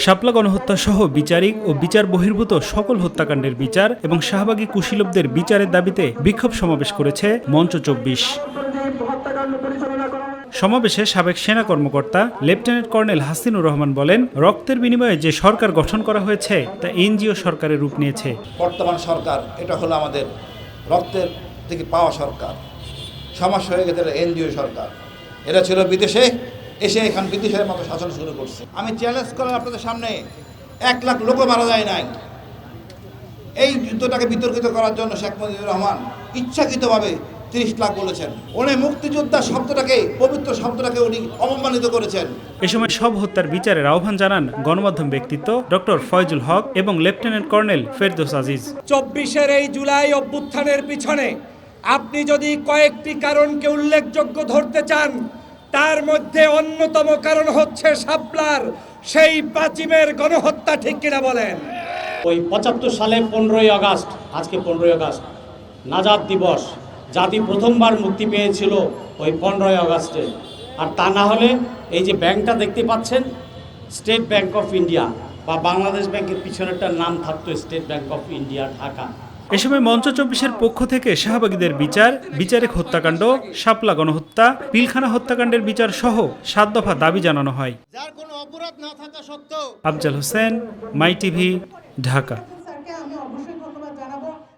শাপলা গণহত্যা সহ বিচারিক ও বিচার বহির্ভূত সকল হত্যাকাণ্ডের বিচার এবং শাহবাগী কুশীলবদের বিচারের দাবিতে বিক্ষোভ সমাবেশ করেছে মঞ্চ ২৪। সমাবেশে সাবেক সেনা কর্মকর্তা লেফটেন্যান্ট কর্নেল হাসিনুর রহমান বলেন, রক্তের বিনিময়ে যে সরকার গঠন করা হয়েছে তা এনজিও সরকারের রূপ নিয়েছে। বর্তমান সরকার এটা হলো আমাদের রক্তের থেকে পাওয়া সরকার। সমস্যা হয়ে গেছে এনজিও সরকার। এরা ছিল বিদেশে, এসে এখন বিদেশের মতো শাসন শুরু করছে। আমি চ্যালেঞ্জ করলাম আপনাদের সামনে, ১ লাখ লোকও মারা যায় নাই। এই যুদ্ধটাকে বিতর্কিত করার জন্য শেখ মুজিবুর রহমান ইচ্ছাকৃতভাবে ৩০ লাখ বলেছেন। উনি মুক্তিযোদ্ধা শব্দটাকে, পবিত্র শব্দটাকে উনি অপমানিত করেছেন। এ সময় সব হত্যার বিচারের আহ্বান জানান গণমাধ্যম ব্যক্তিত্ব ডক্টর ফয়জুল হক এবং লেফটেন্যান্ট কর্নেল ফেরদৌস আজিজ। ২৪-এর এই জুলাই অভ্যুত্থানের পিছনে আপনি যদি কয়েকটি কারণকে উল্লেখযোগ্য ধরতে চান, তার মধ্যে অন্যতম কারণ হচ্ছে শাপলার সেই পাঁচিমের গণহত্যা। ঠিক কিনা বলেন? ওই ৭৫ সালে ১৫ই আগস্ট, আজকে 15ই আগস্ট নাজাত দিবস, জাতি প্রথমবার মুক্তি পেয়েছিল ওই 15ই আগস্টে। আর তা না হলে এই যে ব্যাংকটা দেখতে পাচ্ছেন, স্টেট ব্যাংক অফ ইন্ডিয়া বা বাংলাদেশ ব্যাংকের পিছনেরটার নাম থাকতো state bank of India, Dhaka. এ সময় মঞ্চ ২৪-এর পক্ষ থেকে শাহবাগীদের বিচারিক হত্যাকাণ্ড, শাপলা গণহত্যা, পিলখানা হত্যাকাণ্ডের বিচার সহ ৭ দফা দাবি জানানো হয়। যার কোনো অপরাধ না থাকা সত্ত্বেও। আফজাল হোসেন, মাই টিভি, ঢাকা।